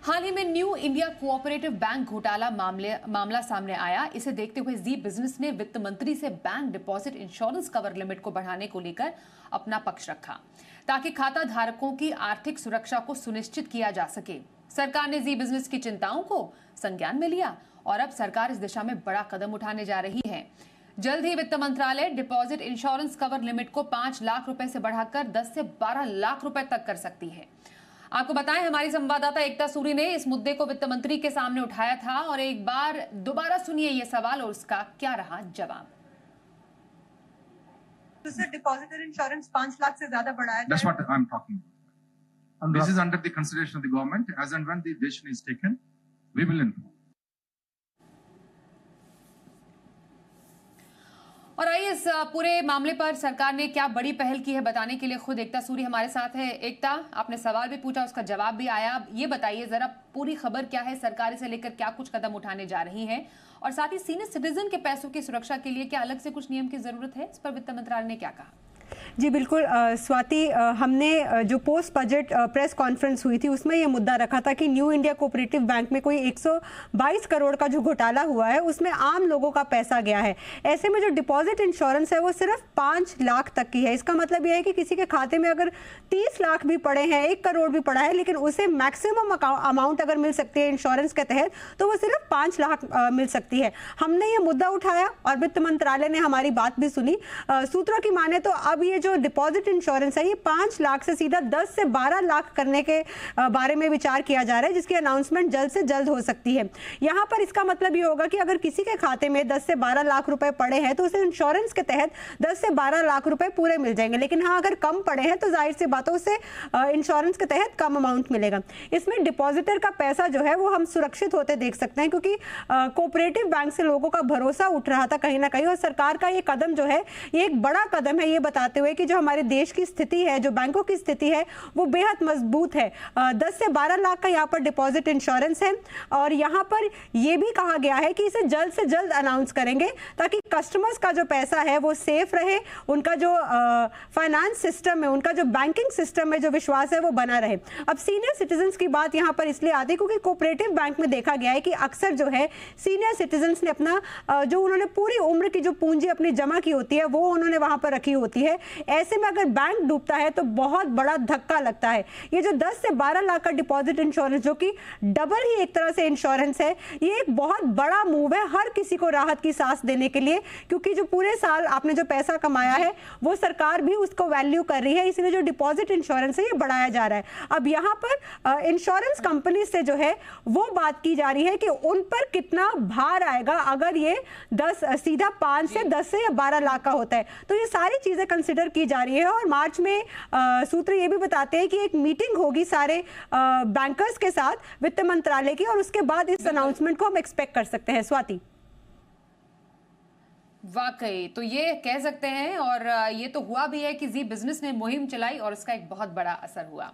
हाल ही में new India cooperative bank घोटाला मामला सामने आया। इसे देखते हुए जी बिजनेस ने वित्त मंत्री से bank deposit insurance cover limit को बढ़ाने को लेकर अपना पक्ष रखा, ताकि खाता धारकों की आर्थिक सुरक्षा को सुनिश्चित किया जा सके। सरकार ने जी बिजनेस की चिंताओं को संज्ञान में लिया और अब सरकार इस दिशा में बड़ा कदम उठाने जा रही है। जल्द ही वित्त मंत्रालय डिपॉजिट इंश्योरेंस कवर लिमिट को 5 लाख रुपए से बढ़ाकर 10 से 12 लाख रुपए तक कर सकती है। आपको बताएं, हमारी संवाददाता एकता सूरी ने इस मुद्दे को वित्त मंत्री के सामने उठाया था और एक बार दोबारा सुनिए ये सवाल और उसका क्या रहा जवाब। तो सर, डिपॉजिटर इंश्योरेंस 5 लाख से ज्यादा बढ़ाया जाए। That's what I'm talking about. This is under the consideration of the government. As and when the decision is taken, we will inform. और आइए इस पूरे मामले पर सरकार ने क्या बड़ी पहल की है बताने के लिए खुद एकता सूरी हमारे साथ है। एकता, आपने सवाल भी पूछा, उसका जवाब भी आया। अब ये बताइए जरा पूरी खबर क्या है, सरकार इसे लेकर क्या कुछ कदम उठाने जा रही है और साथ ही सीनियर सिटीजन के पैसों की सुरक्षा के लिए क्या अलग से कुछ नियम की जरूरत है, इस पर वित्त मंत्रालय ने क्या कहा? जी बिल्कुल स्वाति, हमने जो पोस्ट बजट प्रेस कॉन्फ्रेंस हुई थी उसमें ये मुद्दा रखा था कि न्यू इंडिया कोऑपरेटिव बैंक में कोई 122 करोड़ का जो घोटाला हुआ है उसमें आम लोगों का पैसा गया है। ऐसे में जो डिपॉजिट इंश्योरेंस है वो सिर्फ 5 लाख तक की है। इसका मतलब यह है कि किसी के खाते में अगर 30 लाख भी पड़े हैं, 1 करोड़ भी पड़ा है, लेकिन उसे मैक्सिमम अमाउंट अगर मिल सकती है इंश्योरेंस के तहत तो वो सिर्फ 5 लाख मिल सकती है। हमने ये मुद्दा उठाया और वित्त मंत्रालय ने हमारी बात भी सुनी। सूत्रों की माने तो अब ये जो डिपॉजिट इंश्योरेंस है ये 5 लाख से सीधा 10 से 12 लाख करने के बारे में विचार किया जा रहा है, जिसकी अनाउंसमेंट जल्द से जल्द हो सकती है। यहाँ पर इसका मतलब ये होगा कि अगर किसी के खाते में 10 से 12 लाख रुपए पड़े हैं तो उसे इंश्योरेंस के तहत 10 से 12 लाख रुपए पूरे मिल जाएंगे। लेकिन हाँ, अगर कम पड़े हैं तो जाहिर सी बात है उसे इंश्योरेंस के तहत कम अमाउंट मिलेगा। इसमें डिपॉजिटर का पैसा जो है वो हम सुरक्षित होते देख सकते हैं, क्योंकि कोऑपरेटिव बैंक से लोगों का भरोसा उठ रहा था कहीं ना कहीं, और सरकार का ये कदम जो है ये एक बड़ा कदम है, ये बताते हुए कि जो हमारे देश की स्थिति है, जो बैंकों की स्थिति है वो बेहद मजबूत है। 10 से 12 लाख का यहाँ पर डिपॉजिट इंश्योरेंस है और यहाँ पर यह भी कहा गया है कि इसे जल्द से जल्द अनाउंस करेंगे ताकि कस्टमर्स का जो पैसा है वो सेफ रहे, उनका जो फाइनेंस सिस्टम है, उनका जो बैंकिंग सिस्टम में जो विश्वास है वो बना रहे। अब सीनियर सिटीजन्स की बात यहाँ पर इसलिए आती है क्योंकि कोऑपरेटिव बैंक में देखा गया है कि अक्सर जो है सीनियर सिटीजन्स ने अपना जो उन्होंने पूरी उम्र की जो पूंजी अपनी जमा की होती है वो उन्होंने वहां पर रखी होती है। ऐसे में अगर बैंक डूबता है तो बहुत बड़ा धक्का लगता है। ये जो 10 से 12 लाख का डिपॉजिट इंश्योरेंस जो कि डबल ही एक तरह से इंश्योरेंस है, ये एक बहुत बड़ा मूव है हर किसी को राहत की सांस देने के लिए, क्योंकि जो पूरे साल आपने जो पैसा कमाया है वो सरकार भी उसको वैल्यू कर रही है, इसलिए जो डिपॉजिट इंश्योरेंस है ये बढ़ाया जा रहा है। अब यहाँ पर इंश्योरेंस कंपनी से जो है वो बात की जा रही है कि उन पर कितना भार आएगा अगर ये 10 सीधा 5 से 10 से या 12 लाख का होता है। तो ये सारी चीजें कंसिडर की जा रही है और मार्च में सूत्र ये भी बताते हैं कि एक मीटिंग होगी सारे बैंकर्स के साथ वित्त मंत्रालय की, और उसके बाद इस अनाउंसमेंट को हम एक्सपेक्ट कर सकते हैं। स्वाति, वाकई तो ये कह सकते हैं और ये तो हुआ भी है कि जी बिजनेस ने मुहिम चलाई और इसका एक बहुत बड़ा असर हुआ।